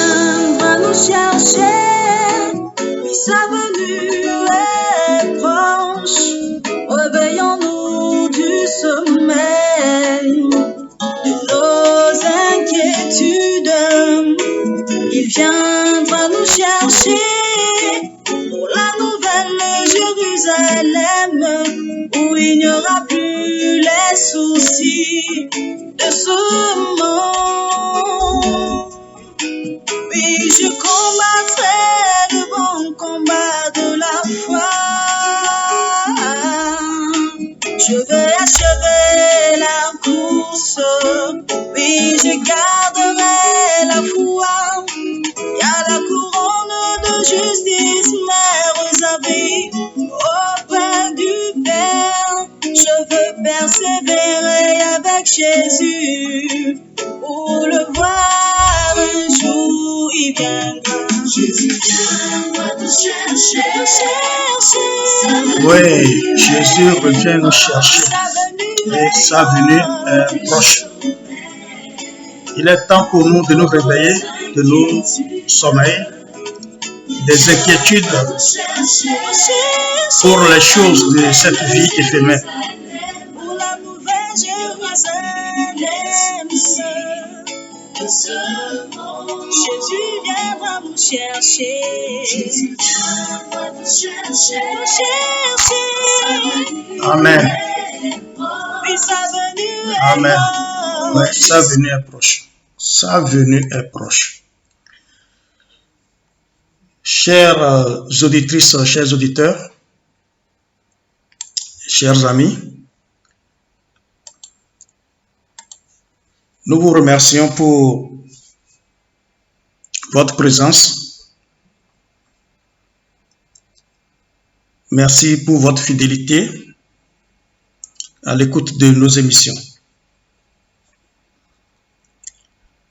viendra nous chercher. Oui, sa venue est proche. Réveillons-nous du sommeil de nos inquiétudes. Il viendra nous chercher pour la nouvelle Jérusalem, où il n'y aura plus les soucis de ce monde. Oui, je combattrai le bon combat de la foi. Je vais achever la course. Oui, je garderai la foi. Car la couronne de justice m'est réservée auprès du Père. Je veux persévérer avec Jésus pour le voir un jour, il viendra. Jésus viendra nous chercher. Oui, Jésus revient nous chercher et sa venue est proche. Il est temps pour nous de nous réveiller de nos sommeils, des inquiétudes pour les choses de cette vie éphémère. Pour la nouvelle Jérusalem, Jésus viendra nous chercher. Jésus viendra nous chercher. Amen. Oui, sa venue est Amen. Oui, proche. sa venue est proche. Sa venue est proche. Chères auditrices, chers auditeurs, chers amis, nous vous remercions pour votre présence. Merci pour votre fidélité à l'écoute de nos émissions.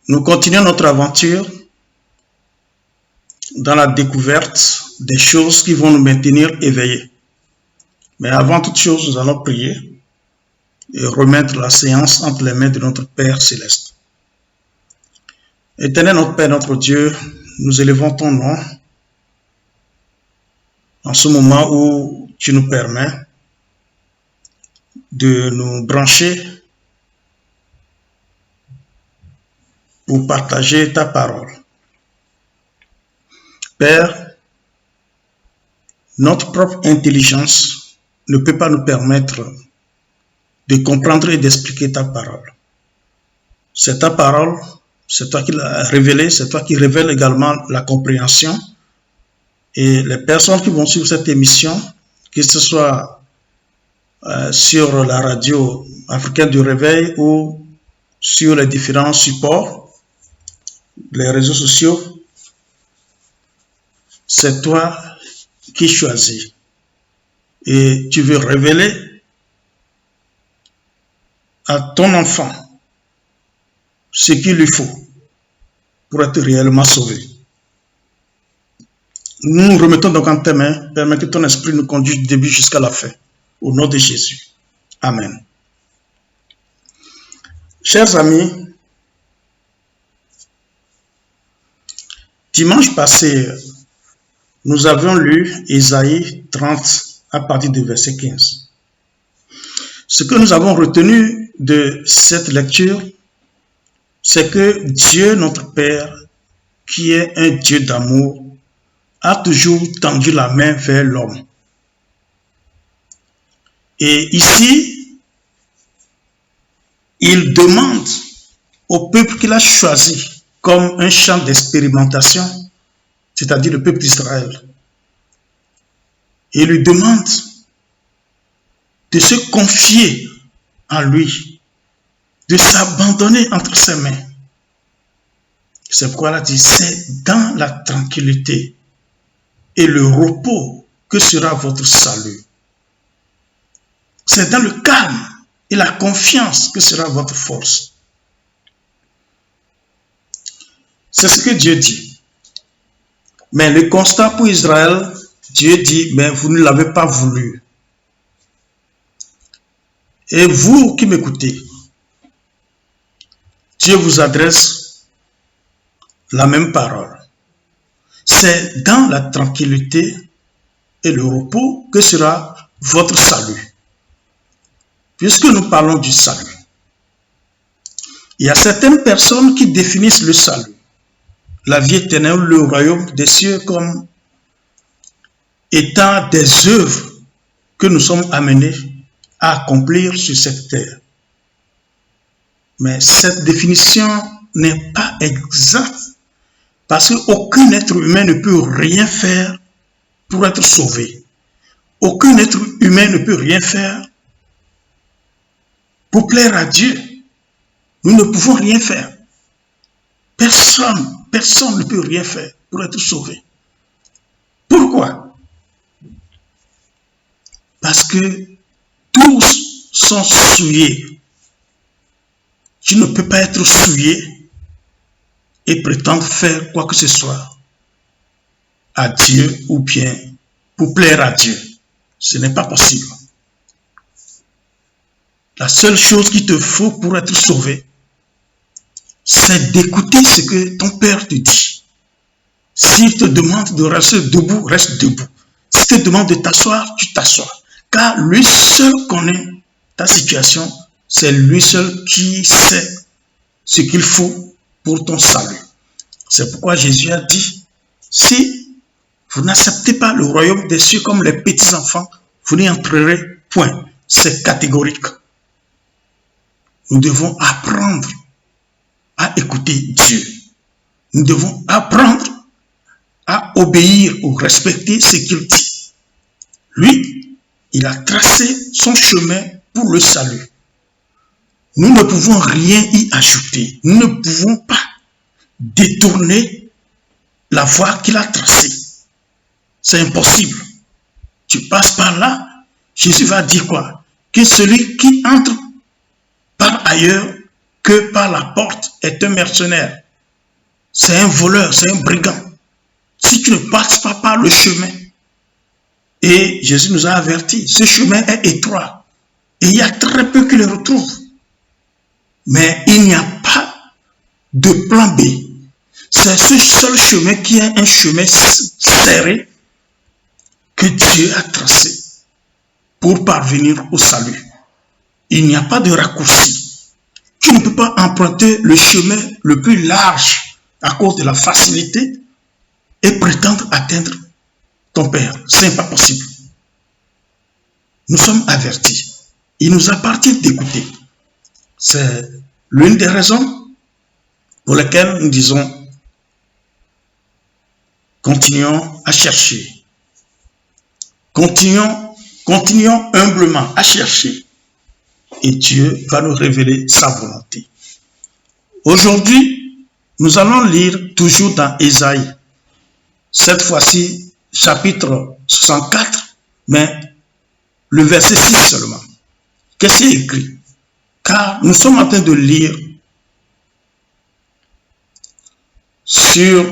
Nous continuons notre aventure dans la découverte des choses qui vont nous maintenir éveillés. Mais avant toute chose, nous allons prier et remettre la séance entre les mains de notre Père céleste. Éternel notre Père, notre Dieu, nous élevons ton nom en ce moment où tu nous permets de nous brancher pour partager ta parole. Père, notre propre intelligence ne peut pas nous permettre de comprendre et d'expliquer ta parole. C'est ta parole, c'est toi qui l'as révélée, c'est toi qui révèles également la compréhension. Et les personnes qui vont suivre cette émission, que ce soit sur la radio africaine du réveil ou sur les différents supports, les réseaux sociaux, c'est toi qui choisis. Et tu veux révéler à ton enfant ce qu'il lui faut pour être réellement sauvé. Nous nous remettons donc en tes mains, permets que ton esprit nous conduise du début jusqu'à la fin. Au nom de Jésus. Amen. Chers amis, dimanche passé, nous avions lu Ésaïe 30 à partir du verset 15. Ce que nous avons retenu de cette lecture, c'est que Dieu, notre Père, qui est un Dieu d'amour, a toujours tendu la main vers l'homme. Et ici, il demande au peuple qu'il a choisi comme un champ d'expérimentation, c'est-à-dire le peuple d'Israël. Il lui demande de se confier en lui, de s'abandonner entre ses mains. C'est pourquoi il a dit, c'est dans la tranquillité et le repos que sera votre salut. C'est dans le calme et la confiance que sera votre force. C'est ce que Dieu dit. Mais le constat pour Israël, Dieu dit, mais vous ne l'avez pas voulu. Et vous qui m'écoutez, Dieu vous adresse la même parole. C'est dans la tranquillité et le repos que sera votre salut. Puisque nous parlons du salut, il y a certaines personnes qui définissent le salut, la vie éternelle, le royaume des cieux comme étant des œuvres que nous sommes amenés à accomplir sur cette terre. Mais cette définition n'est pas exacte parce qu'aucun être humain ne peut rien faire pour être sauvé. Aucun être humain ne peut rien faire pour plaire à Dieu. Nous ne pouvons rien faire. Personne ne peut rien faire pour être sauvé. Pourquoi? Parce que tous sont souillés. Tu ne peux pas être souillé et prétendre faire quoi que ce soit à Dieu ou bien pour plaire à Dieu. Ce n'est pas possible. La seule chose qu'il te faut pour être sauvé, c'est d'écouter ce que ton Père te dit. S'il te demande de rester debout, reste debout. S'il te demande de t'asseoir, tu t'assois. Car lui seul connaît ta situation, c'est lui seul qui sait ce qu'il faut pour ton salut. C'est pourquoi Jésus a dit, si vous n'acceptez pas le royaume des cieux comme les petits enfants, vous n'y entrerez point. C'est catégorique. Nous devons apprendre à écouter Dieu. Nous devons apprendre à obéir ou respecter ce qu'il dit. Lui, il a tracé son chemin pour le salut. Nous ne pouvons rien y ajouter. Nous ne pouvons pas détourner la voie qu'il a tracée. C'est impossible. Tu passes par là, Jésus va dire quoi? Que celui qui entre par ailleurs que par la porte est un mercenaire. C'est un voleur, c'est un brigand. Si tu ne passes pas par le chemin, et Jésus nous a avertis, ce chemin est étroit. Et il y a très peu qui le retrouvent. Mais il n'y a pas de plan B. C'est ce seul chemin qui est un chemin serré que Dieu a tracé pour parvenir au salut. Il n'y a pas de raccourci. Tu ne peux pas emprunter le chemin le plus large à cause de la facilité et prétendre atteindre ton Père. Ce n'est pas possible. Nous sommes avertis. Il nous appartient d'écouter. C'est l'une des raisons pour lesquelles nous disons continuons à chercher. Continuons humblement à chercher. Et Dieu va nous révéler sa volonté. Aujourd'hui, nous allons lire toujours dans Ésaïe. Cette fois-ci, chapitre 64, mais le verset 6 seulement. Qu'est-ce qui est écrit? Car nous sommes en train de lire sur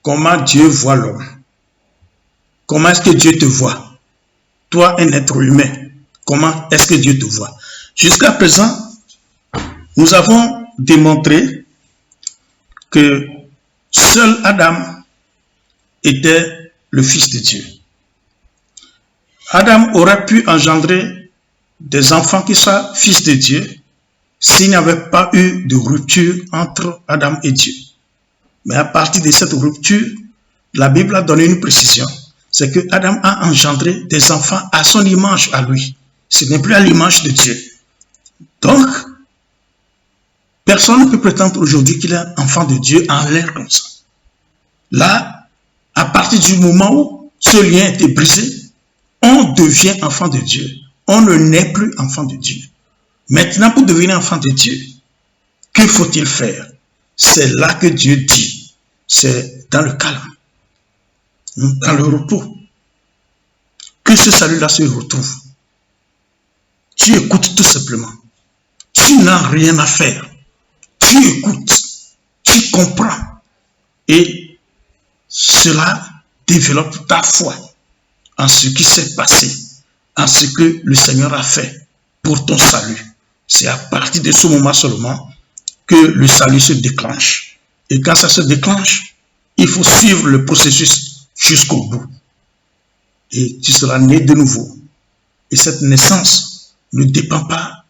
comment Dieu voit l'homme. Comment est-ce que Dieu te voit? Toi, un être humain, comment est-ce que Dieu te voit? Jusqu'à présent, nous avons démontré que seul Adam était le Fils de Dieu. Adam aurait pu engendrer des enfants qui soient fils de Dieu s'il n'y avait pas eu de rupture entre Adam et Dieu. Mais à partir de cette rupture, la Bible a donné une précision. C'est que Adam a engendré des enfants à son image à lui. Ce n'est plus à l'image de Dieu. Donc, personne ne peut prétendre aujourd'hui qu'il est enfant de Dieu en l'air comme ça. Là, à partir du moment où ce lien était brisé, on devient enfant de Dieu. On ne naît plus enfant de Dieu. Maintenant, pour devenir enfant de Dieu, que faut-il faire? C'est là que Dieu dit. C'est dans le calme, dans le repos, que ce salut-là se retrouve. Tu écoutes tout simplement. Tu n'as rien à faire. Tu écoutes, tu comprends. Et cela développe ta foi en ce qui s'est passé, en ce que le Seigneur a fait pour ton salut. C'est à partir de ce moment seulement que le salut se déclenche. Et quand ça se déclenche, il faut suivre le processus jusqu'au bout. Et tu seras né de nouveau. Et cette naissance ne dépend pas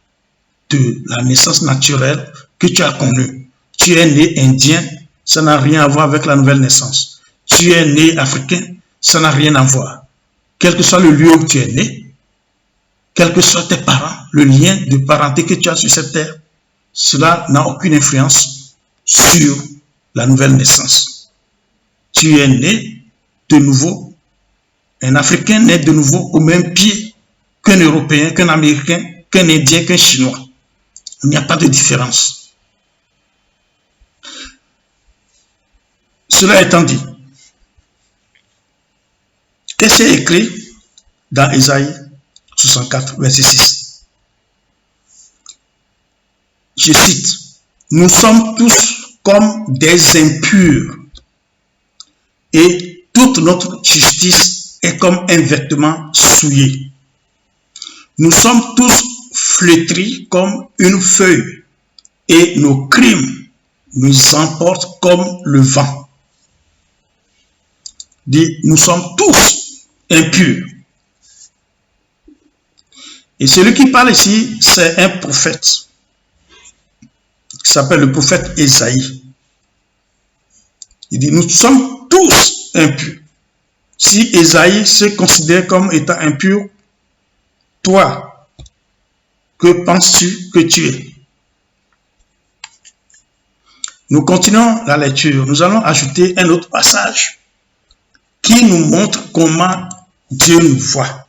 de la naissance naturelle que tu as connue. Tu es né indien, ça n'a rien à voir avec la nouvelle naissance. Tu es né africain, ça n'a rien à voir. Quel que soit le lieu où tu es né, quels que soient tes parents, le lien de parenté que tu as sur cette terre, cela n'a aucune influence sur la nouvelle naissance. Tu es né de nouveau, un Africain né de nouveau au même pied qu'un Européen, qu'un Américain, qu'un Indien, qu'un Chinois. Il n'y a pas de différence. Cela étant dit, qu'est-ce qui est écrit dans Ésaïe 64, verset 6? Je cite, « Nous sommes tous comme des impurs, et toute notre justice est comme un vêtement souillé. Nous sommes tous flétris comme une feuille, et nos crimes nous emportent comme le vent. » Dit, nous sommes tous impurs. Et celui qui parle ici, c'est un prophète qui s'appelle le prophète Ésaïe. Il dit, nous sommes tous impurs. Si Ésaïe se considère comme étant impur, toi, que penses-tu que tu es? Nous continuons la lecture. Nous allons ajouter un autre passage qui nous montre comment Dieu nous voit.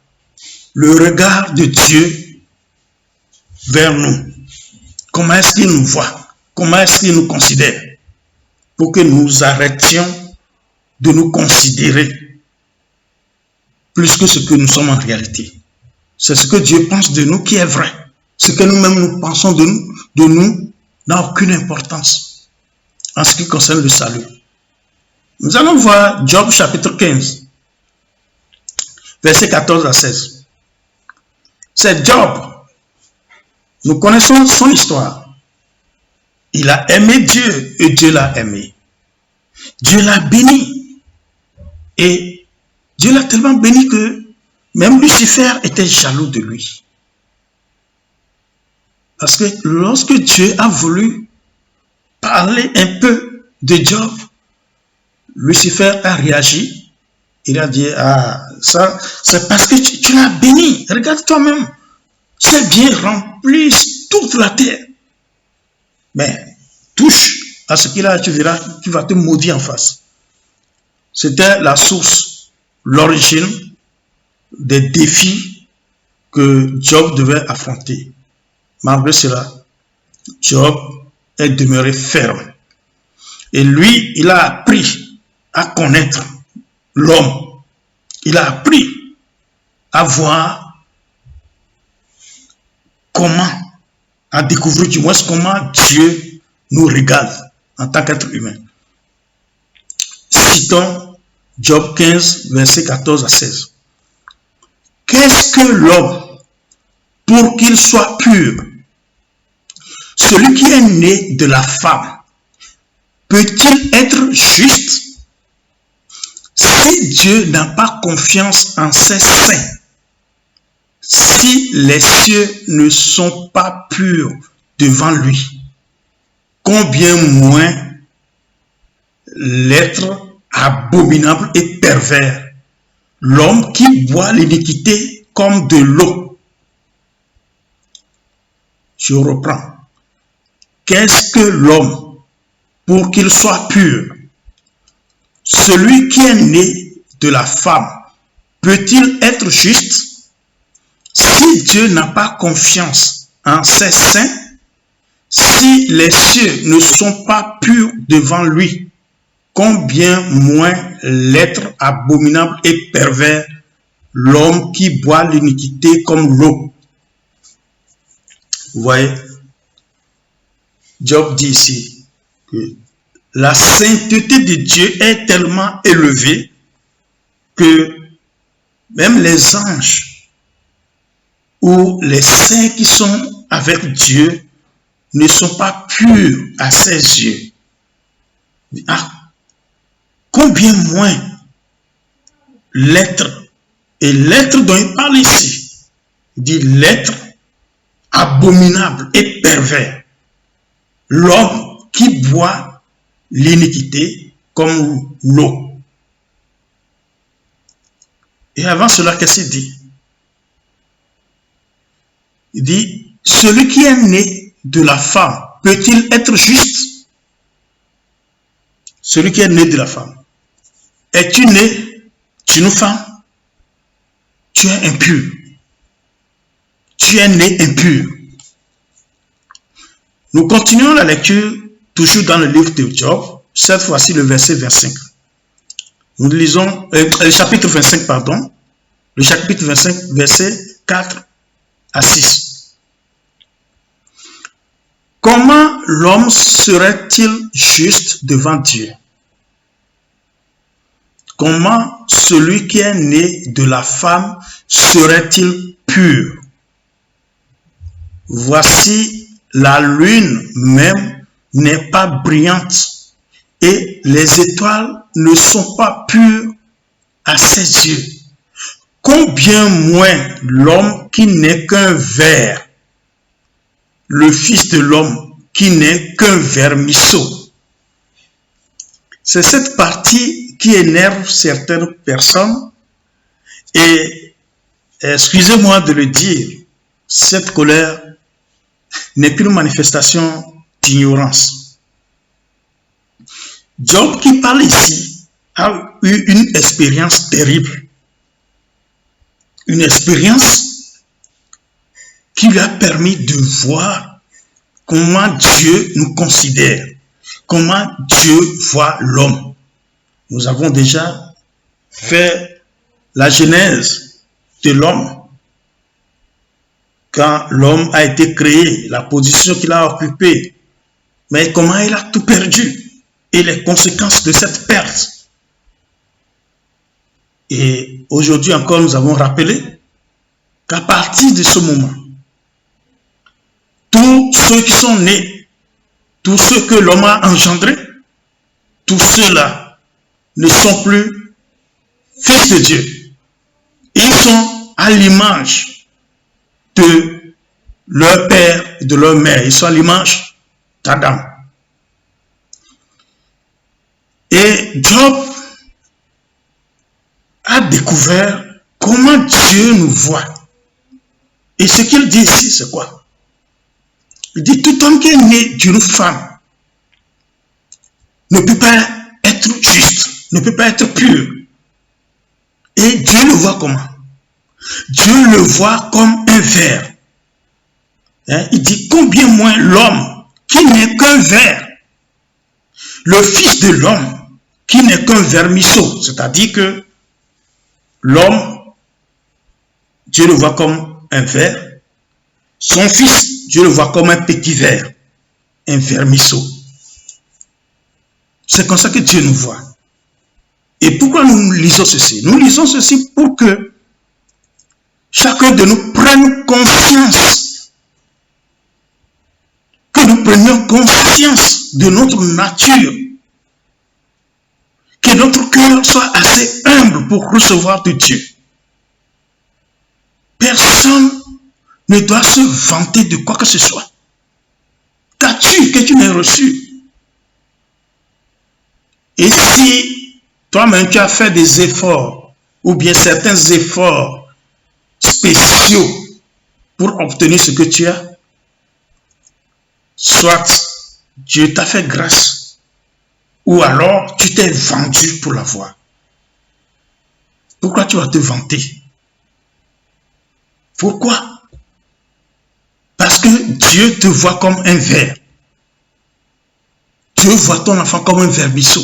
Le regard de Dieu vers nous. Comment est-ce qu'il nous voit? Comment est-ce qu'il nous considère? Pour que nous arrêtions de nous considérer plus que ce que nous sommes en réalité. C'est ce que Dieu pense de nous qui est vrai. Ce que nous-mêmes nous pensons de nous n'a aucune importance en ce qui concerne le salut. Nous allons voir Job chapitre 15, versets 14 à 16. C'est Job. Nous connaissons son histoire. Il a aimé Dieu et Dieu l'a aimé. Dieu l'a béni. Et Dieu l'a tellement béni que même Lucifer était jaloux de lui. Parce que lorsque Dieu a voulu parler un peu de Job, Lucifer a réagi. Il a dit, ah, ça, c'est parce que tu l'as béni. Regarde toi-même. Ses biens remplissent toute la terre. Mais touche à ce qu'il a, tu verras, tu vas te maudire en face. C'était la source, l'origine des défis que Job devait affronter. Malgré cela, Job est demeuré ferme. Et lui, il a appris à connaître l'homme. Il a appris à voir comment, à découvrir du moins comment Dieu nous regarde en tant qu'être humain. Citons Job 15, versets 14 à 16. Qu'est-ce que l'homme pour qu'il soit pur? Celui qui est né de la femme, peut-il être juste? Si Dieu n'a pas confiance en ses saints, si les cieux ne sont pas purs devant lui, combien moins l'être abominable et pervers, l'homme qui boit l'iniquité comme de l'eau. Je reprends. Qu'est-ce que l'homme pour qu'il soit pur? Celui qui est né de la femme, peut-il être juste? Si Dieu n'a pas confiance en ses saints, si les cieux ne sont pas purs devant lui, combien moins l'être abominable et pervers, l'homme qui boit l'iniquité comme l'eau. Vous voyez, Job dit ici que la sainteté de Dieu est tellement élevée que même les anges ou les saints qui sont avec Dieu ne sont pas purs à ses yeux. Ah, combien moins l'être, et l'être dont il parle ici, il dit l'être abominable et pervers, l'homme qui boit l'iniquité comme l'eau. Et avant cela, qu'est-ce qu'il dit? Il dit, celui qui est né de la femme, peut-il être juste? Celui qui est né de la femme. Es-tu né d'une femme? Tu es impur. Tu es né impur. Nous continuons la lecture, toujours dans le livre de Job, cette fois-ci le verset 25. Nous lisons, le chapitre 25, pardon, le chapitre 25, verset 4 à 6. Comment l'homme serait-il juste devant Dieu? Comment celui qui est né de la femme serait-il pur? Voici, la lune même n'est pas brillante et les étoiles ne sont pas pures à ses yeux. Combien moins l'homme qui n'est qu'un ver, le fils de l'homme qui n'est qu'un vermisseau. C'est cette partie qui énerve certaines personnes et, excusez-moi de le dire, cette colère n'est qu'une manifestation d'ignorance. Job qui parle ici a eu une expérience terrible. Une expérience qui lui a permis de voir comment Dieu nous considère, comment Dieu voit l'homme. Nous avons déjà fait la genèse de l'homme. Quand l'homme a été créé, la position qu'il a occupée, mais comment il a tout perdu et les conséquences de cette perte. Et aujourd'hui encore, nous avons rappelé qu'à partir de ce moment, tous ceux qui sont nés, tous ceux que l'homme a engendrés, tous ceux-là ne sont plus fils de Dieu. Ils sont à l'image de leur père et de leur mère. Ils sont à l'image d'Adam. Et Job a découvert comment Dieu nous voit. Et ce qu'il dit ici, c'est quoi? Il dit, tout homme qui est né d'une femme ne peut pas être juste, ne peut pas être pur. Et Dieu le voit comment? Dieu le voit comme un ver. Il dit, combien moins l'homme qui n'est qu'un ver, le fils de l'homme qui n'est qu'un vermisseau. C'est-à-dire que l'homme, Dieu le voit comme un ver. Son fils, Dieu le voit comme un petit ver, un vermisseau. C'est comme ça que Dieu nous voit. Et pourquoi nous lisons ceci? Nous lisons ceci pour que chacun de nous prenne conscience, que nous prenions conscience de notre nature, que notre cœur soit assez humble pour recevoir de Dieu. Personne ne doit se vanter de quoi que ce soit. Qu'as-tu que tu n'aies reçu? Et si toi-même tu as fait des efforts, ou bien certains efforts spéciaux pour obtenir ce que tu as, soit Dieu t'a fait grâce, ou alors tu t'es vendu pour l'avoir. Pourquoi tu vas te vanter? Pourquoi? Parce que Dieu te voit comme un ver. Dieu voit ton enfant comme un vermisseau.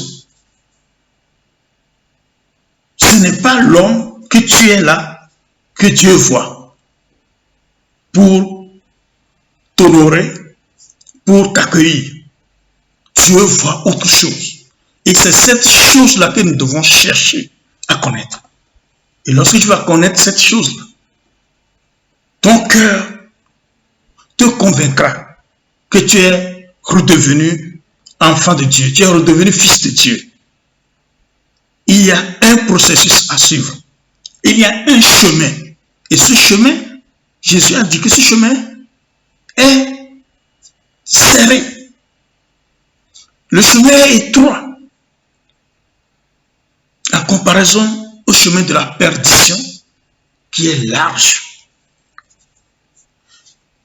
Ce n'est pas l'homme que tu es là que Dieu voit pour t'honorer, pour t'accueillir. Dieu voit autre chose. Et c'est cette chose-là que nous devons chercher à connaître. Et lorsque tu vas connaître cette chose-là, ton cœur te convaincra que tu es redevenu enfant de Dieu, tu es redevenu fils de Dieu, il y a un processus à suivre. Il y a un chemin. Et ce chemin, Jésus a dit que ce chemin est serré. Le chemin est étroit. En comparaison au chemin de la perdition qui est large.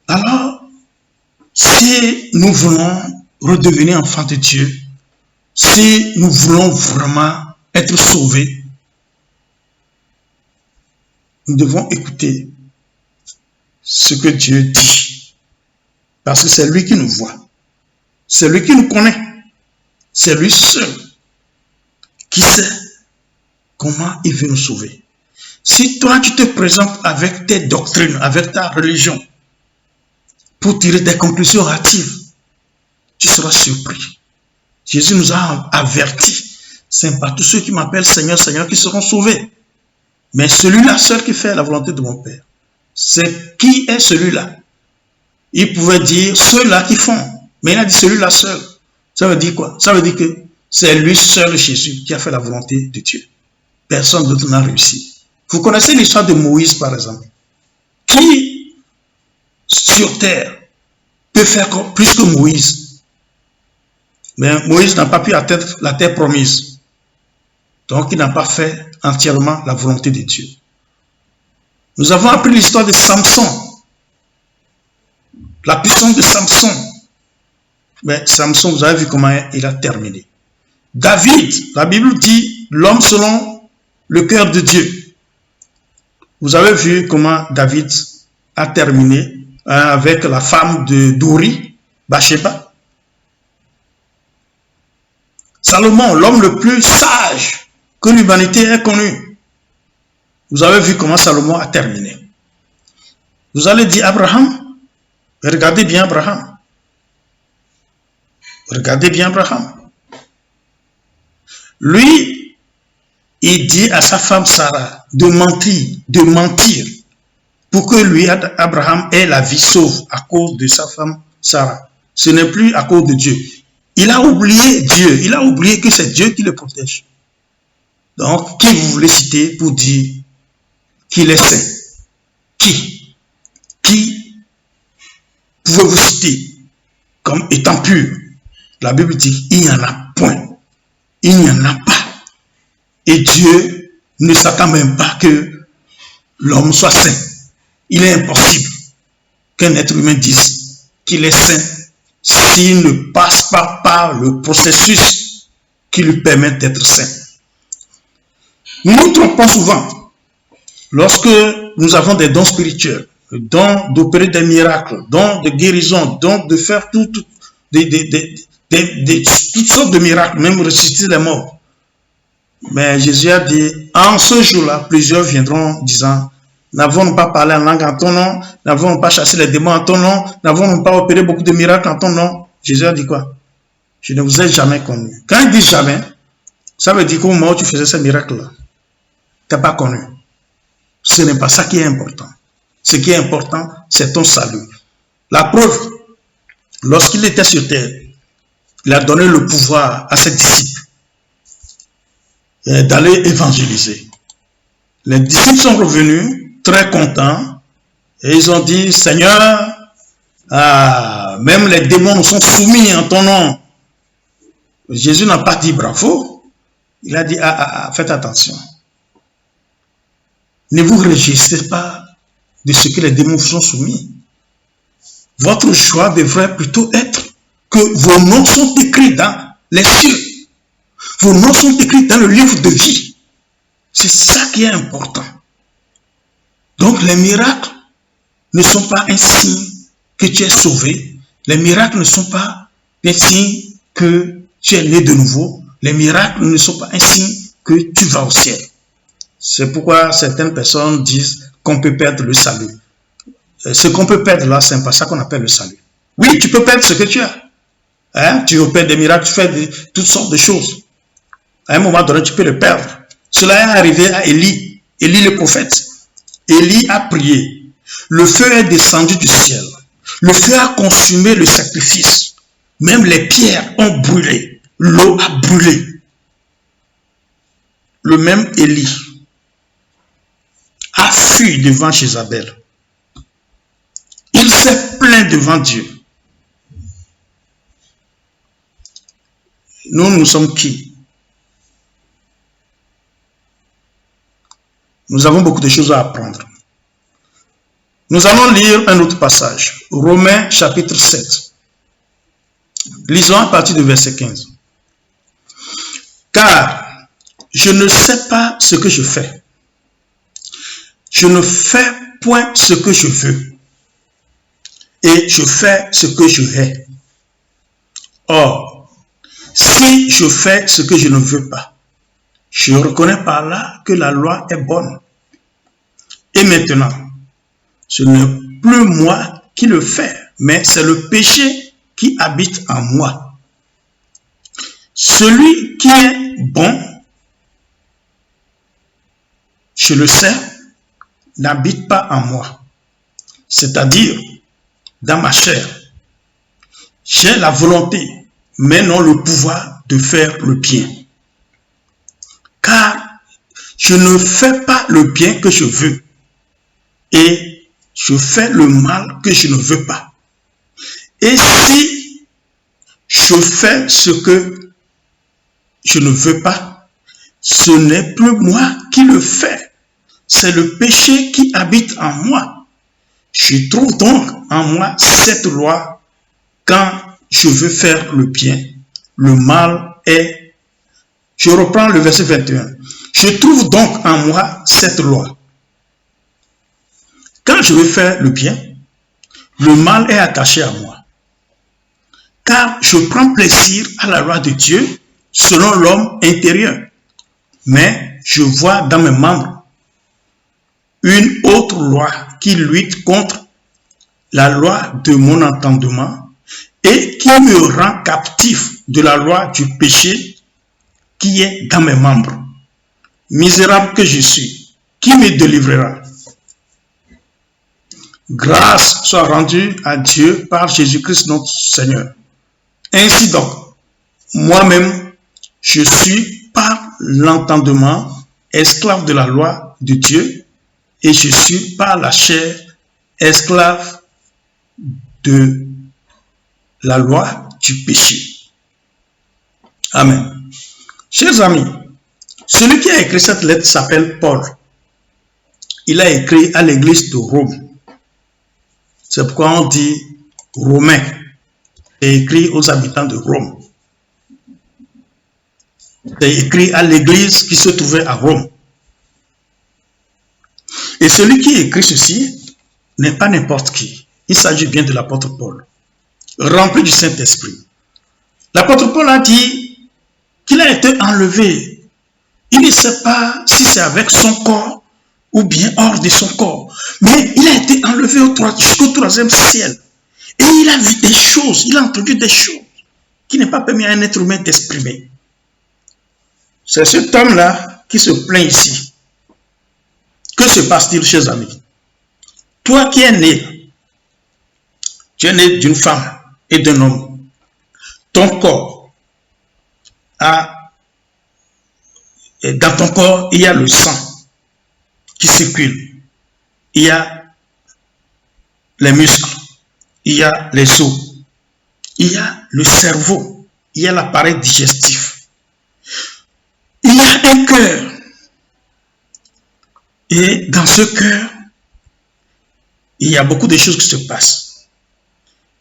Alors, si nous voulons redevenir enfants de Dieu, si nous voulons vraiment être sauvés, nous devons écouter ce que Dieu dit. Parce que c'est lui qui nous voit. C'est lui qui nous connaît. C'est lui seul qui sait comment il veut nous sauver. Si toi, tu te présentes avec tes doctrines, avec ta religion, pour tirer des conclusions hâtives, tu seras surpris. Jésus nous a avertis. Ce n'est pas tous ceux qui m'appellent Seigneur, Seigneur qui seront sauvés. Mais celui-là seul qui fait la volonté de mon Père. C'est qui est celui-là? Il pouvait dire ceux-là qui font. Mais il a dit celui-là seul. Ça veut dire quoi? Ça veut dire que c'est lui seul, Jésus, qui a fait la volonté de Dieu. Personne d'autre n'a réussi. Vous connaissez l'histoire de Moïse, par exemple. Qui, sur terre, peut faire plus que Moïse? Mais Moïse n'a pas pu atteindre la terre promise. Donc, il n'a pas fait entièrement la volonté de Dieu. Nous avons appris l'histoire de Samson. La puissance de Samson. Mais Samson, vous avez vu comment il a terminé. David, la Bible dit, l'homme selon le cœur de Dieu. Vous avez vu comment David a terminé avec la femme d'Uri, Bathsheba. Salomon, l'homme le plus sage que l'humanité ait connu. Vous avez vu comment Salomon a terminé. Vous allez dire Abraham. Regardez bien Abraham. Regardez bien Abraham. Lui, il dit à sa femme Sarah de mentir pour que lui, Abraham, ait la vie sauve à cause de sa femme Sarah. Ce n'est plus à cause de Dieu. Il a oublié Dieu. Il a oublié que c'est Dieu qui le protège. Donc, qui vous voulez citer pour dire qu'il est saint? Qui pouvez-vous citer comme étant pur? La Bible dit qu'il n'y en a point. Il n'y en a pas. Et Dieu ne s'attend même pas que l'homme soit saint. Il est impossible qu'un être humain dise qu'il est saint s'il ne passe pas par le processus qui lui permet d'être saint. Nous nous trompons souvent lorsque nous avons des dons spirituels, le don d'opérer des miracles, don de guérison, don de faire toutes sortes de miracles, même ressusciter les morts. Mais Jésus a dit, en ce jour-là, plusieurs viendront disant, n'avons-nous pas parlé en langue en ton nom, n'avons-nous pas chassé les démons en ton nom, n'avons-nous pas opéré beaucoup de miracles en ton nom? Jésus a dit quoi? Je ne vous ai jamais connu. Quand il dit jamais, ça veut dire qu'au moment où tu faisais ces miracles-là, tu n'as pas connu. Ce n'est pas ça qui est important. Ce qui est important, c'est ton salut. La preuve, lorsqu'il était sur terre, il a donné le pouvoir à ses disciples d'aller évangéliser. Les disciples sont revenus très contents et ils ont dit, Seigneur, même les démons nous sont soumis en ton nom. Jésus n'a pas dit bravo. Il a dit, faites attention. Ne vous réjouissez pas de ce que les démons vous sont soumis. Votre joie devrait plutôt être que vos noms sont écrits dans les cieux. Vos noms sont écrits dans le livre de vie. C'est ça qui est important. Donc les miracles ne sont pas un signe que tu es sauvé. Les miracles ne sont pas un signe que tu es né de nouveau. Les miracles ne sont pas un signe que tu vas au ciel. C'est pourquoi certaines personnes disent qu'on peut perdre le salut. Ce qu'on peut perdre là, c'est pas ça qu'on appelle le salut. Oui, tu peux perdre ce que tu as. Tu opères des miracles, tu fais toutes sortes de choses. À un moment donné, tu peux le perdre. Cela est arrivé à Élie le prophète. Élie a prié. Le feu est descendu du ciel. Le feu a consumé le sacrifice. Même les pierres ont brûlé. L'eau a brûlé. Le même Élie a fui devant Jézabel. Il s'est plaint devant Dieu. Nous sommes qui? Nous avons beaucoup de choses à apprendre. Nous allons lire un autre passage. Romains chapitre 7. Lisons à partir du verset 15. Car je ne sais pas ce que je fais. Je ne fais point ce que je veux. Et je fais ce que je hais. Or, si je fais ce que je ne veux pas, je reconnais par là que la loi est bonne. Et maintenant, ce n'est plus moi qui le fais, mais c'est le péché qui habite en moi. Celui qui est bon, je le sais, n'habite pas en moi, c'est-à-dire dans ma chair. J'ai la volonté, mais non le pouvoir de faire le bien. Car je ne fais pas le bien que je veux, et je fais le mal que je ne veux pas. Et si je fais ce que je ne veux pas, ce n'est plus moi qui le fais, c'est le péché qui habite en moi. Je trouve donc en moi cette loi: quand je veux faire le bien, le mal est... Je reprends le verset 21. Je trouve donc en moi cette loi: quand je veux faire le bien, le mal est attaché à moi. Car je prends plaisir à la loi de Dieu selon l'homme intérieur. Mais je vois dans mes membres une autre loi qui lutte contre la loi de mon entendement et qui me rend captif de la loi du péché qui est dans mes membres. Misérable que je suis, qui me délivrera? Grâce soit rendue à Dieu par Jésus-Christ notre Seigneur. Ainsi donc, moi-même, je suis par l'entendement esclave de la loi de Dieu et je suis par la chair esclave de la loi du péché. Amen. Chers amis, celui qui a écrit cette lettre s'appelle Paul. Il a écrit à l'église de Rome. C'est pourquoi on dit Romain. C'est écrit aux habitants de Rome. C'est écrit à l'église qui se trouvait à Rome. Et celui qui écrit ceci n'est pas n'importe qui. Il s'agit bien de l'apôtre Paul, rempli du Saint-Esprit. L'apôtre Paul a dit qu'il a été enlevé. Il ne sait pas si c'est avec son corps ou bien hors de son corps. Mais il a été enlevé jusqu'au troisième ciel. Et il a vu des choses, il a entendu des choses qui n'est pas permis à un être humain d'exprimer. C'est cet homme-là qui se plaint ici. Que se passe-t-il, chers amis? Toi qui es né, tu es né d'une femme et d'un homme. Ton corps dans ton corps, il y a le sang qui circule. Il y a les muscles. Il y a les os. Il y a le cerveau. Il y a l'appareil digestif. Il y a un cœur. Et dans ce cœur, il y a beaucoup de choses qui se passent.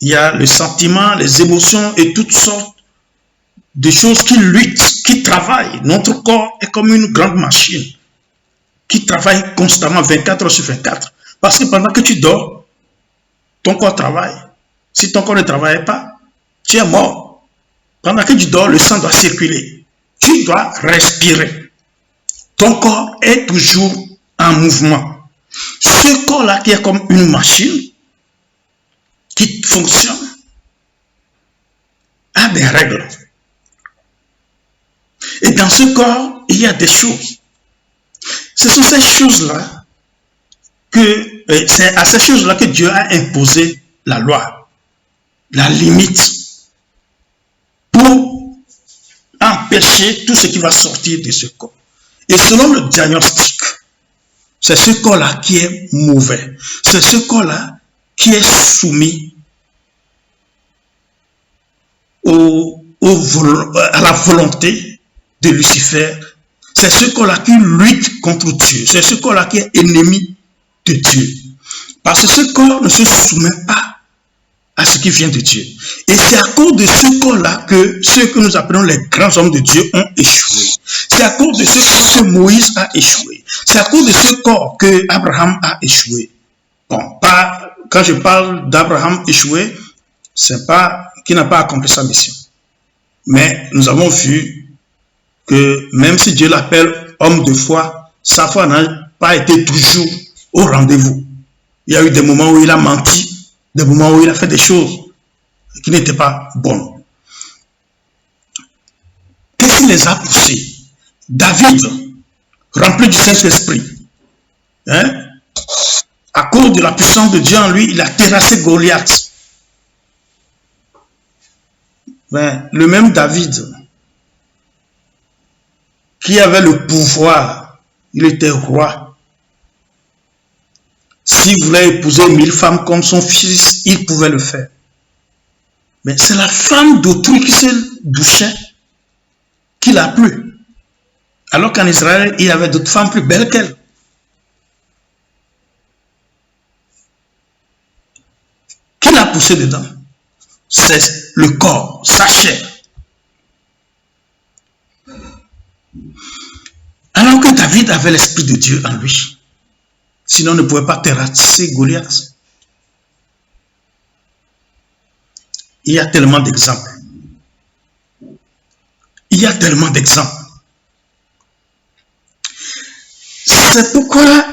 Il y a le sentiment, les émotions et toutes sortes de choses qui luttent, qui travaillent. Notre corps est comme une grande machine qui travaille constamment 24 heures sur 24. Parce que pendant que tu dors, ton corps travaille. Si ton corps ne travaille pas, tu es mort. Pendant que tu dors, le sang doit circuler. Tu dois respirer. Ton corps est toujours en mouvement. Ce corps-là qui est comme une machine qui fonctionne a des règles. Et dans ce corps, il y a des choses. Ce sont ces choses-là c'est à ces choses-là que Dieu a imposé la loi, la limite. empêcher tout ce qui va sortir de ce corps. Et selon le diagnostic, c'est ce corps-là qui est mauvais. C'est ce corps-là qui est soumis à la volonté de Lucifer. C'est ce corps-là qui lutte contre Dieu. C'est ce corps-là qui est ennemi de Dieu. Parce que ce corps ne se soumet pas à ce qui vient de Dieu. Et c'est à cause de ce corps-là que ceux que nous appelons les grands hommes de Dieu ont échoué. C'est à cause de ce corps que Moïse a échoué. C'est à cause de ce corps que Abraham a échoué. Bon, quand je parle d'Abraham échoué, c'est pas qu'il n'a pas accompli sa mission. Mais nous avons vu que même si Dieu l'appelle homme de foi, sa foi n'a pas été toujours au rendez-vous. Il y a eu des moments où il a menti, des moments où il a fait des choses qui n'étaient pas bonnes. Qu'est-ce qui les a poussés? David, rempli du Saint-Esprit, à cause de la puissance de Dieu en lui, il a terrassé Goliath. Le même David, qui avait le pouvoir, il était roi. S'il voulait épouser 1000 femmes comme son fils, il pouvait le faire. Mais c'est la femme d'autrui qui se douchait qu'il a plu. Alors qu'en Israël, il y avait d'autres femmes plus belles qu'elle. Qui l'a poussé dedans? C'est le corps, sa chair. Alors que David avait l'esprit de Dieu en lui. Sinon, on ne pouvait pas terrasser Goliath. Il y a tellement d'exemples. Il y a tellement d'exemples. C'est pourquoi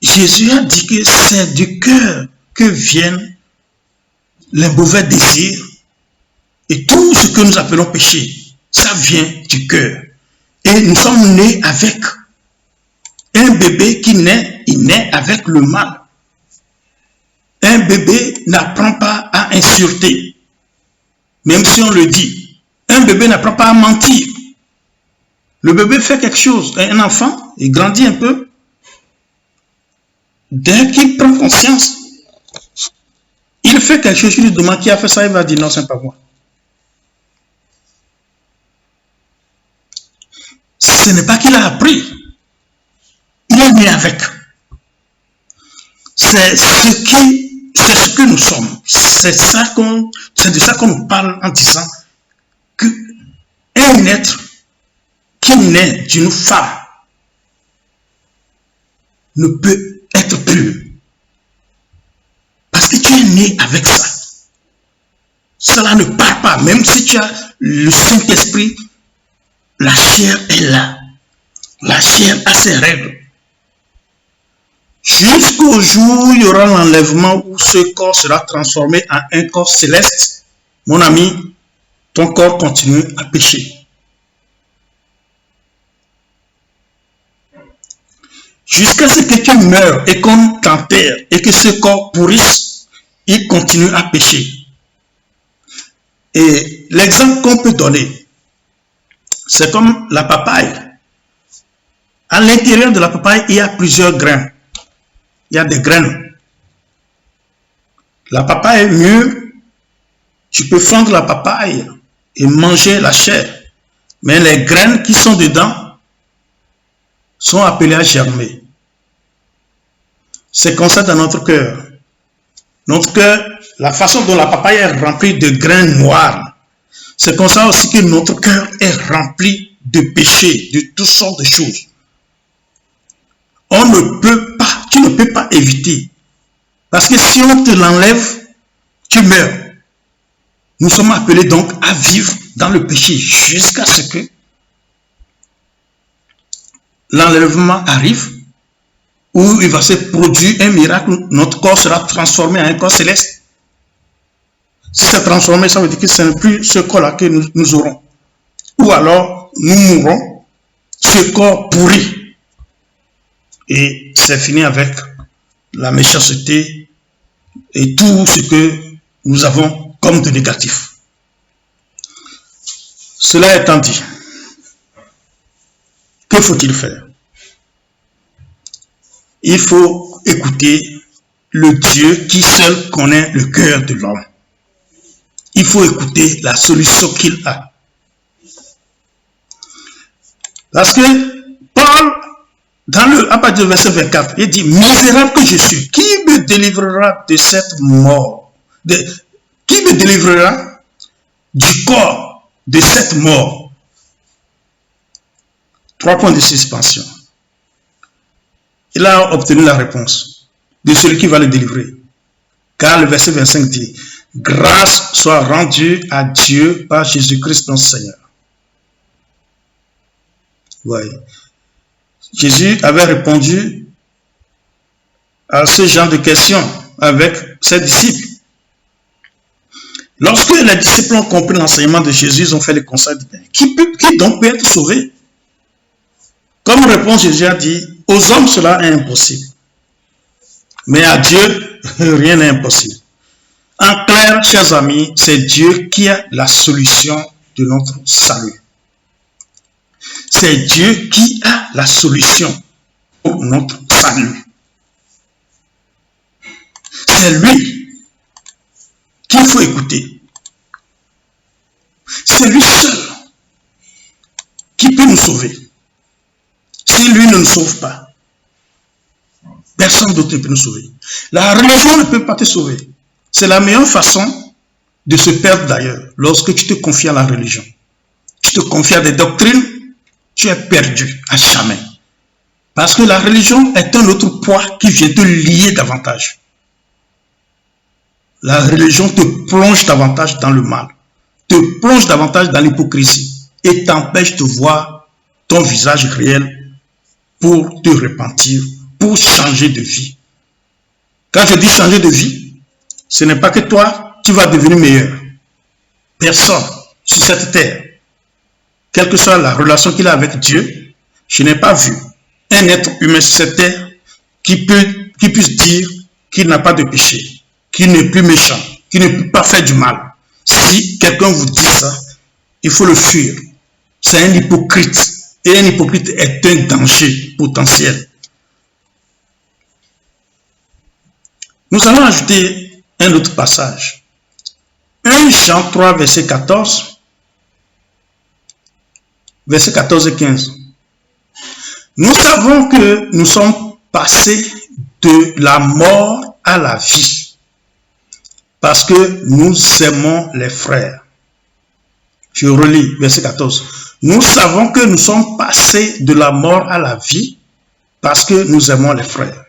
Jésus a dit que c'est du cœur que viennent les mauvais désirs et tout ce que nous appelons péché. Ça vient du cœur. Et nous sommes nés avec. Un bébé qui naît, il naît avec le mal. Un bébé n'apprend pas à insulter. Même si on le dit. Un bébé n'apprend pas à mentir. Le bébé fait quelque chose. Un enfant, il grandit un peu. Dès qu'il prend conscience, il fait quelque chose, il lui demande qui a fait ça, il va dire non, c'est pas moi. Ce n'est pas qu'il a appris. Il est né avec. C'est ce que nous sommes. C'est de ça qu'on nous parle en disant qu'un être qui naît d'une femme ne peut être pur. Parce que tu es né avec ça. Cela ne part pas. Même si tu as le Saint-Esprit, la chair est là. La chair a ses règles. Jusqu'au jour où il y aura l'enlèvement où ce corps sera transformé en un corps céleste, mon ami, ton corps continue à pécher. Jusqu'à ce que tu meurs et qu'on t'enterre et que ce corps pourrisse, il continue à pécher. Et l'exemple qu'on peut donner, c'est comme la papaye. À l'intérieur de la papaye, il y a plusieurs grains. Il y a des graines. La papaye est mûre. Tu peux fendre la papaye et manger la chair. Mais les graines qui sont dedans sont appelées à germer. C'est comme ça dans notre cœur. Notre cœur, la façon dont la papaye est remplie de grains noirs, c'est comme ça aussi que notre cœur est rempli de péchés, de toutes sortes de choses. On ne peut pas, tu ne peux pas éviter. Parce que si on te l'enlève, tu meurs. Nous sommes appelés donc à vivre dans le péché jusqu'à ce que l'enlèvement arrive, où il va se produire un miracle, notre corps sera transformé en un corps céleste. Si c'est transformé, ça veut dire que ce n'est plus ce corps-là que nous aurons. Ou alors, nous mourrons, ce corps pourri. Et c'est fini avec la méchanceté et tout ce que nous avons comme de négatif. Cela étant dit, Que faut-il faire? Il faut écouter le Dieu qui seul connaît le cœur de l'homme. Il faut écouter la solution qu'il a. Parce que Paul, à partir du verset 24, il dit, misérable que je suis, qui me délivrera de cette mort? Qui me délivrera du corps de cette mort? 3 points de suspension. Il a obtenu la réponse de celui qui va le délivrer. Car le verset 25 dit, grâce soit rendue à Dieu par Jésus-Christ notre Seigneur. Ouais. Jésus avait répondu à ce genre de questions avec ses disciples. Lorsque les disciples ont compris l'enseignement de Jésus, ils ont fait le constat de qui donc peut être sauvé? Comme réponse, Jésus a dit, aux hommes cela est impossible. Mais à Dieu, rien n'est impossible. En clair, chers amis, c'est Dieu qui a la solution de notre salut. C'est Dieu qui a la solution pour notre salut. C'est lui qu'il faut écouter. C'est lui seul qui peut nous sauver. Si lui ne nous sauve pas, personne d'autre ne peut nous sauver. La religion ne peut pas te sauver. C'est la meilleure façon de se perdre d'ailleurs. Lorsque tu te confies à la religion, tu te confies à des doctrines, tu es perdu à jamais. Parce que la religion est un autre poids qui vient te lier davantage. La religion te plonge davantage dans le mal, te plonge davantage dans l'hypocrisie et t'empêche de voir ton visage réel pour te repentir, pour changer de vie. Quand je dis changer de vie, ce n'est pas que toi, tu vas devenir meilleur. Personne sur cette terre, quelle que soit la relation qu'il a avec Dieu, je n'ai pas vu un être humain sur cette terre qui puisse dire qu'il n'a pas de péché, qu'il n'est plus méchant, qu'il ne peut pas faire du mal. Si quelqu'un vous dit ça, il faut le fuir. C'est un hypocrite. Et un hypocrite est un danger potentiel. Nous allons ajouter un autre passage. 1 Jean 3, verset 14. Verset 14 et 15. Nous savons que nous sommes passés de la mort à la vie. Parce que nous aimons les frères. Je relis verset 14. Nous savons que nous sommes passés de la mort à la vie parce que nous aimons les frères.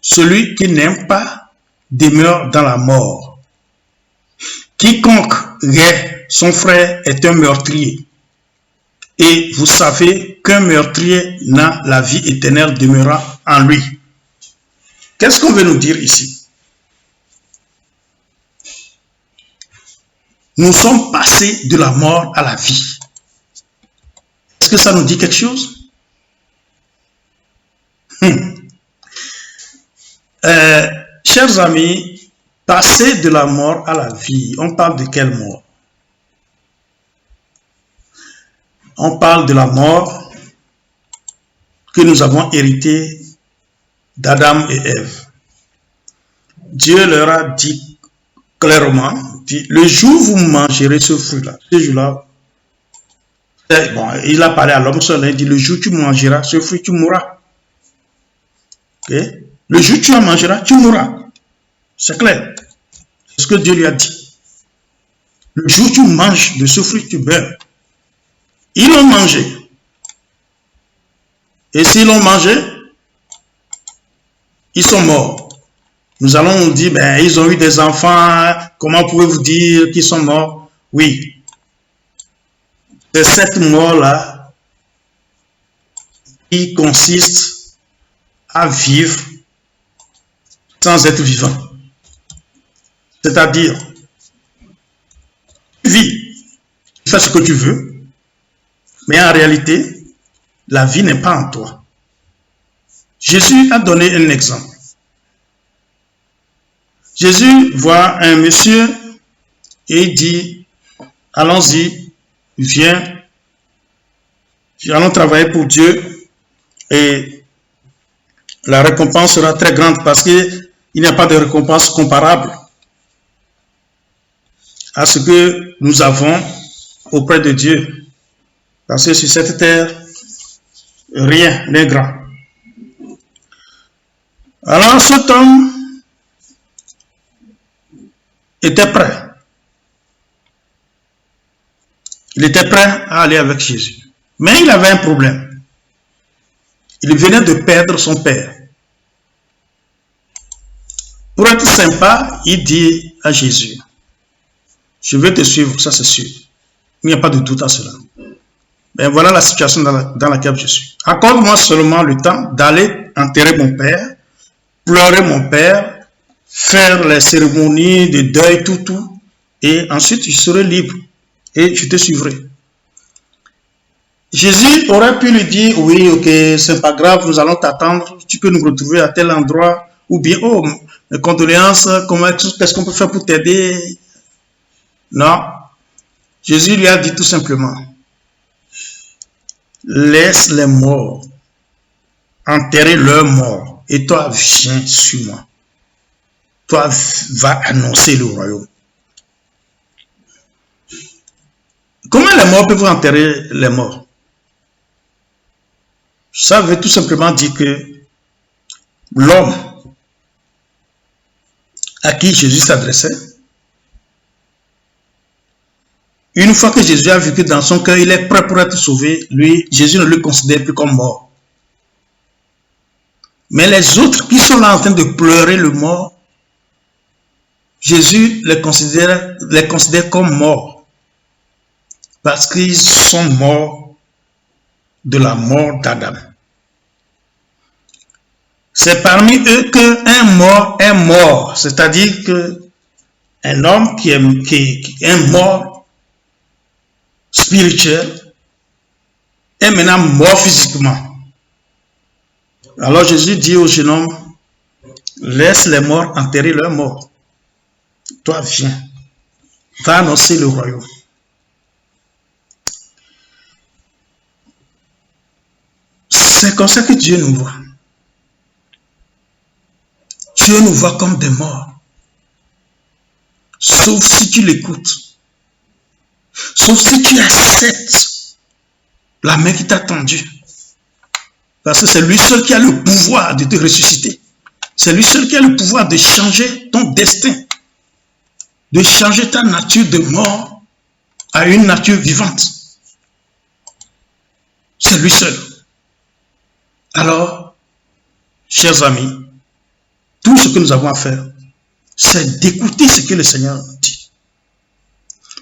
Celui qui n'aime pas demeure dans la mort. Quiconque hait son frère est un meurtrier. Et vous savez qu'un meurtrier n'a la vie éternelle demeurant en lui. Qu'est-ce qu'on veut nous dire ici? Nous sommes passés de la mort à la vie. Est-ce que ça nous dit quelque chose? Chers amis, passer de la mort à la vie, on parle de quelle mort? On parle de la mort que nous avons héritée d'Adam et Ève. Dieu leur a dit clairement, dit, le jour où vous mangerez ce fruit-là, ce jour-là, bon, il a parlé à l'homme seul, il dit, le jour où tu mangeras ce fruit, tu mourras. Okay? Le jour où tu en mangeras, tu mourras. C'est clair. C'est ce que Dieu lui a dit. Le jour où tu manges de ce fruit, tu meurs. Ils l'ont mangé. Et s'ils l'ont mangé, ils sont morts. Nous allons nous dire, ben, ils ont eu des enfants, comment pouvez-vous dire qu'ils sont morts? Oui. C'est cette mort-là qui consiste à vivre sans être vivant. C'est-à-dire, tu vis, tu fais ce que tu veux, mais en réalité, la vie n'est pas en toi. Jésus a donné un exemple. Jésus voit un monsieur et il dit, allons-y, viens, Allons travailler pour Dieu et la récompense sera très grande parce qu'il n'y a pas de récompense comparable à ce que nous avons auprès de Dieu. Parce que sur cette terre, rien n'est grand. Alors cet homme était prêt. Il était prêt à aller avec Jésus. Mais il avait un problème. Il venait de perdre son père. Pour être sympa, il dit à Jésus, je vais te suivre, ça c'est sûr. Il n'y a pas de doute à cela. Mais voilà la situation dans laquelle je suis. Accorde-moi seulement le temps d'aller enterrer mon père, pleurer mon père, faire les cérémonies de deuil, tout. Et ensuite, je serai libre et je te suivrai. Jésus aurait pu lui dire, oui, ok, c'est pas grave, nous allons t'attendre, tu peux nous retrouver à tel endroit, ou bien, oh, mes condoléances, qu'est-ce qu'on peut faire pour t'aider? Non. Jésus lui a dit tout simplement, laisse les morts enterrer leurs morts et toi viens sur moi. Toi va annoncer le royaume. Comment les morts peuvent enterrer les morts? Ça veut tout simplement dire que l'homme à qui Jésus s'adressait, une fois que Jésus a vu que dans son cœur, il est prêt pour être sauvé, lui, Jésus ne le considère plus comme mort. Mais les autres qui sont là en train de pleurer le mort, Jésus les considère comme morts. Parce qu'ils sont morts de la mort d'Adam. C'est parmi eux qu'un mort est mort. C'est-à-dire qu'un homme qui est un mort spirituel est maintenant mort physiquement. Alors Jésus dit au jeune homme, laisse les morts enterrer leurs morts. Toi viens, va annoncer le royaume. C'est comme ça que Dieu nous voit. Dieu nous voit comme des morts. Sauf si tu l'écoutes. Sauf si tu acceptes la main qui t'a tendue. Parce que c'est lui seul qui a le pouvoir de te ressusciter. C'est lui seul qui a le pouvoir de changer ton destin. De changer ta nature de mort à une nature vivante. C'est lui seul. Alors, chers amis, tout ce que nous avons à faire, c'est d'écouter ce que le Seigneur dit.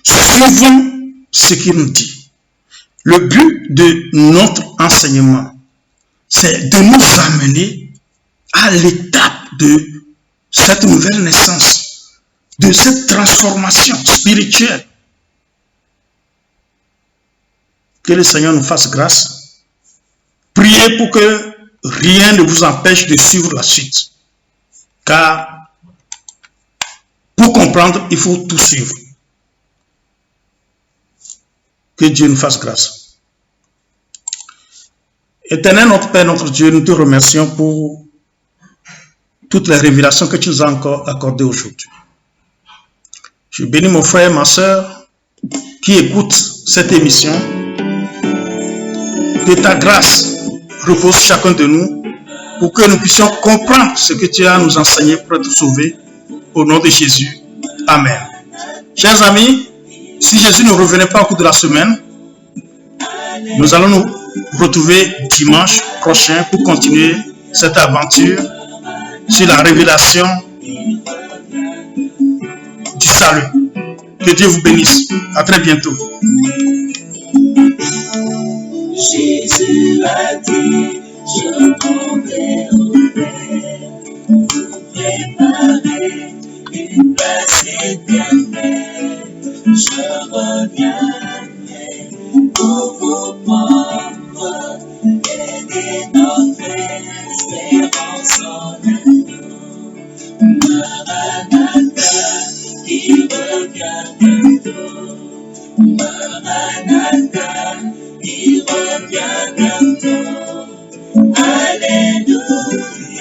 Suivons ce qu'il nous dit. Le but de notre enseignement, c'est de nous amener à l'étape de cette nouvelle naissance, de cette transformation spirituelle. Que le Seigneur nous fasse grâce. Priez pour que rien ne vous empêche de suivre la suite. Car pour comprendre, il faut tout suivre. Que Dieu nous fasse grâce. Éternel notre Père, notre Dieu, nous te remercions pour toutes les révélations que tu nous as encore accordées aujourd'hui. Je bénis mon frère et ma soeur qui écoutent cette émission. Que ta grâce repose chacun de nous pour que nous puissions comprendre ce que tu as à nous enseigner pour être sauvés. Au nom de Jésus. Amen. Chers amis, si Jésus ne revenait pas au cours de la semaine, nous allons nous retrouver dimanche prochain pour continuer cette aventure sur la révélation du salut. Que Dieu vous bénisse. À très bientôt. Jésus a dit, je m'en vais au Père, pour préparer une place éternelle. Je reviendrai pour vous prendre, aider notre espérance en agneau. Maranatha, il revient bientôt. Maranatha, il revient bientôt. Alléluia.